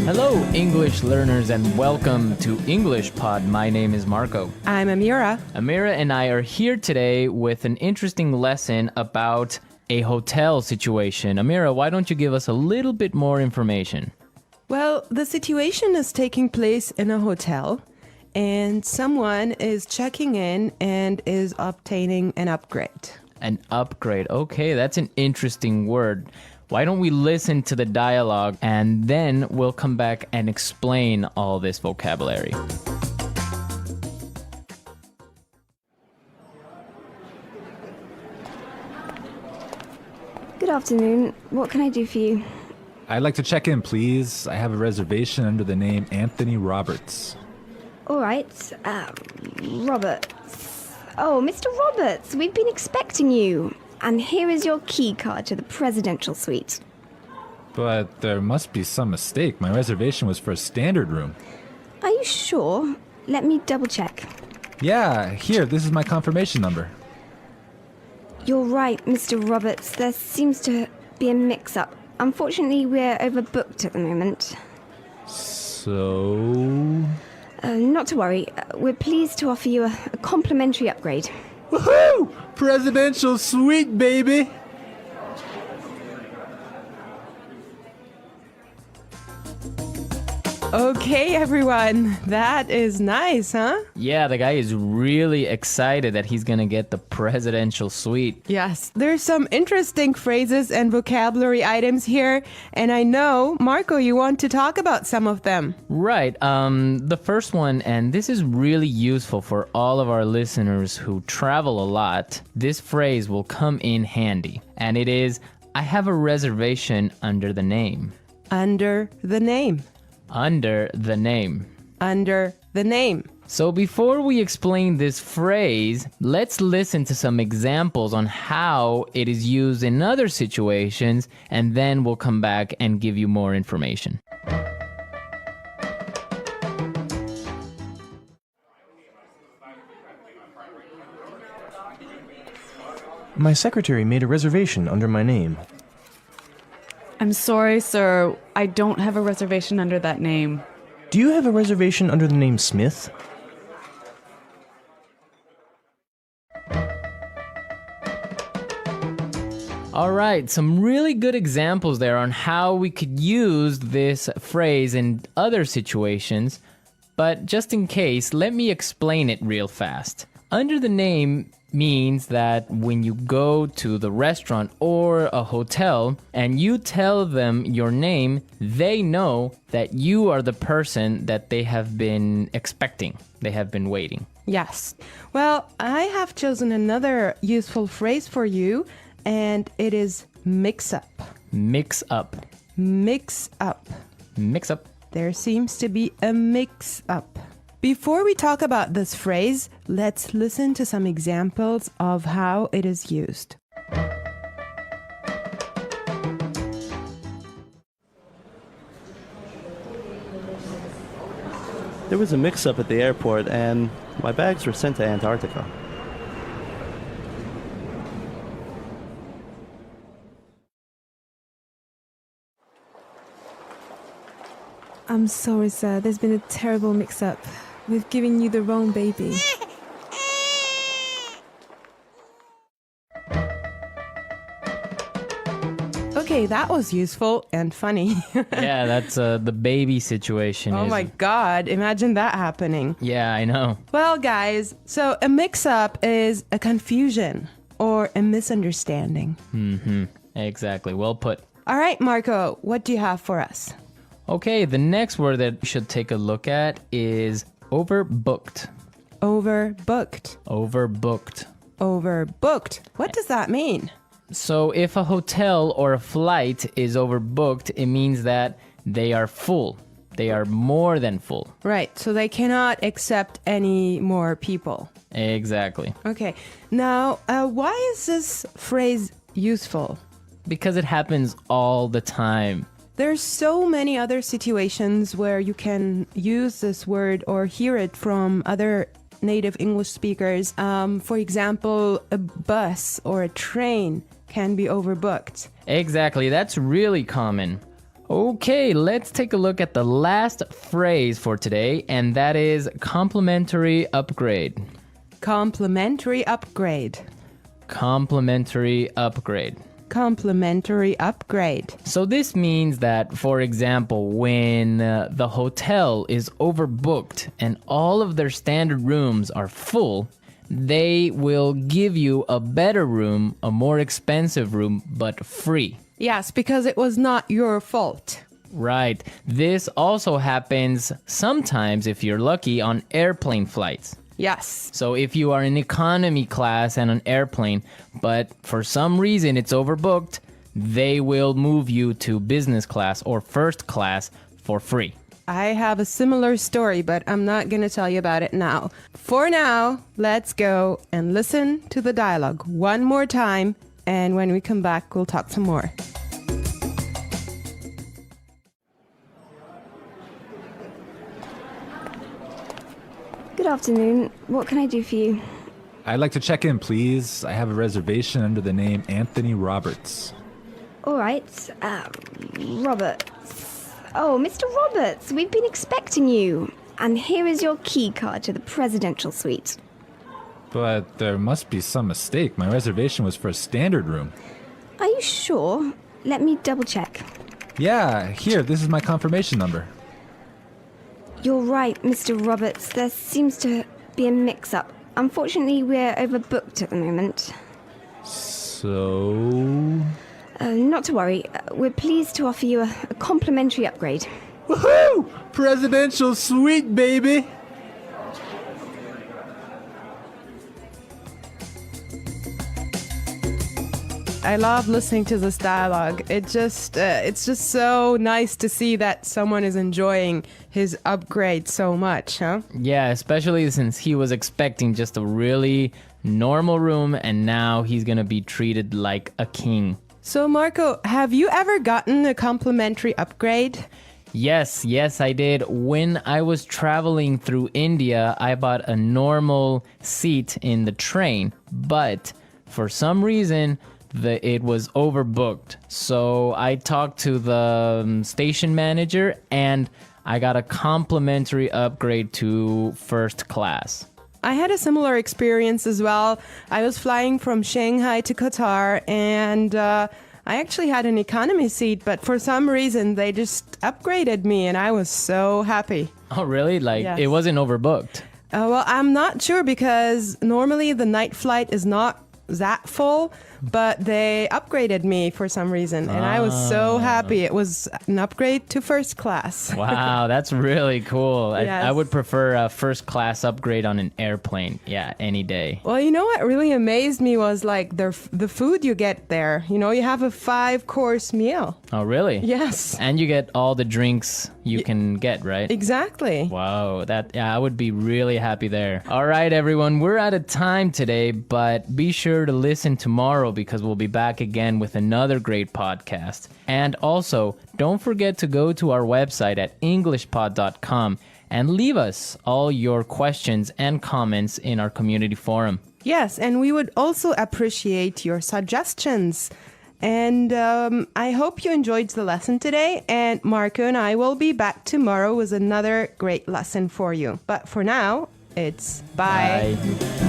Hello, English learners, and welcome to English Pod. My name is Marco. I'm Amira. Amira and I are here today with an interesting lesson about a hotel situation. Amira, why don't you give us a little bit more information? Well, the situation is taking place in a hotel, and someone is checking in and is obtaining an upgrade. An upgrade. Okay, that's an interesting word. Why don't we listen to the dialogue and then we'll come back and explain all this vocabulary. Good afternoon. What can I do for you? I'd like to check in, please. I have a reservation under the name Anthony Roberts. All right. Roberts. Oh, Mr. Roberts, we've been expecting you. And here is your key card to the presidential suite. But there must be some mistake. My reservation was for a standard room. Are you sure? Let me double check. Yeah, here, this is my confirmation number. You're right, Mr. Roberts. There seems to be a mix-up. Unfortunately, we're overbooked at the moment. So... Not to worry. We're pleased to offer you a complimentary upgrade. Woohoo! Presidential suite, baby! Okay, everyone. That is nice, huh? Yeah, the guy is really excited that he's gonna get the presidential suite. Yes. There's some interesting phrases and vocabulary items here, and I know, Marco, you want to talk about some of them. Right. The first one, and this is really useful for all of our listeners who travel a lot. This phrase will come in handy, and it is, I have a reservation under the name. Under the name. Under the name. Under the name. So before we explain this phrase, let's listen to some examples on how it is used in other situations, and then we'll come back and give you more information. My secretary made a reservation under my name. I'm sorry, sir. I don't have a reservation under that name. Do you have a reservation under the name Smith? All right, some really good examples there on how we could use this phrase in other situations. But just in case, let me explain it real fast. Under the name means that when you go to the restaurant or a hotel and you tell them your name, they know that you are the person that they have been expecting. They have been waiting. Yes. Well, I have chosen another useful phrase for you, and it is mix up. Mix up. Mix up. Mix up. There seems to be a mix up. Before we talk about this phrase, let's listen to some examples of how it is used. There was a mix-up at the airport and my bags were sent to Antarctica. I'm sorry, sir. There's been a terrible mix-up. We've given you the wrong baby. Okay, that was useful and funny. Yeah, that's the baby situation. Oh my God, imagine that happening. Yeah, I know. Well, guys, so a mix-up is a confusion or a misunderstanding. Mm-hmm. Exactly. Well put. All right, Marco, what do you have for us? Okay, the next word that we should take a look at is overbooked. Overbooked. Overbooked. Overbooked. What does that mean? So if a hotel or a flight is overbooked, it means that they are full. They are more than full. Right, so they cannot accept any more people. Exactly. Okay, now why is this phrase useful? Because it happens all the time. There's so many other situations where you can use this word or hear it from other native English speakers. For example, a bus or a train can be overbooked. Exactly, that's really common. Okay, let's take a look at the last phrase for today, and that is complimentary upgrade. Complimentary upgrade. Complimentary upgrade. Complimentary upgrade. So this means that, for example, when the hotel is overbooked and all of their standard rooms are full, they will give you a better room, a more expensive room, but free. Yes, because it was not your fault. Right. This also happens sometimes, if you're lucky, on airplane flights. Yes. So if you are in economy class and an airplane, but for some reason it's overbooked, they will move you to business class or first class for free. I have a similar story, but I'm not going to tell you about it now. For now, let's go and listen to the dialogue one more time, and when we come back, we'll talk some more. Good afternoon. What can I do for you? I'd like to check in, please. I have a reservation under the name Anthony Roberts. All right. Roberts. Oh, Mr. Roberts, we've been expecting you. And here is your key card to the presidential suite. But there must be some mistake. My reservation was for a standard room. Are you sure? Let me double check. Yeah, here, this is my confirmation number. You're right, Mr. Roberts. There seems to be a mix-up. Unfortunately, we're overbooked at the moment. So... Not to worry. We're pleased to offer you a complimentary upgrade. Woohoo! Presidential suite, baby! I love listening to this dialogue. It's just so nice to see that someone is enjoying his upgrade so much, huh? Yeah, especially since he was expecting just a really normal room and now he's gonna be treated like a king. So, Marco, have you ever gotten a complimentary upgrade? Yes, I did. When I was traveling through India, I bought a normal seat in the train, but for some reason, it was overbooked. So I talked to the station manager and I got a complimentary upgrade to first class. I had a similar experience as well. I was flying from Shanghai to Qatar, and I actually had an economy seat, but for some reason they just upgraded me and I was so happy. Oh, really? Yes. It wasn't overbooked? Well, I'm not sure because normally the night flight is not that full, but they upgraded me for some reason, and I was so happy. It was an upgrade to first class. Wow, that's really cool. Yes. I would prefer a first class upgrade on an airplane. Yeah, any day. Well, you know what really amazed me was like the food you get there. You know, you have a 5-course meal. Oh, really? Yes. And you get all the drinks you can get, right? Exactly. Wow, I would be really happy there. All right, everyone, we're out of time today, but be sure to listen tomorrow because we'll be back again with another great podcast. And also, don't forget to go to our website at englishpod.com and leave us all your questions and comments in our community forum. Yes, and we would also appreciate your suggestions. And I hope you enjoyed the lesson today. And Marco and I will be back tomorrow with another great lesson for you. But for now, it's bye. Bye.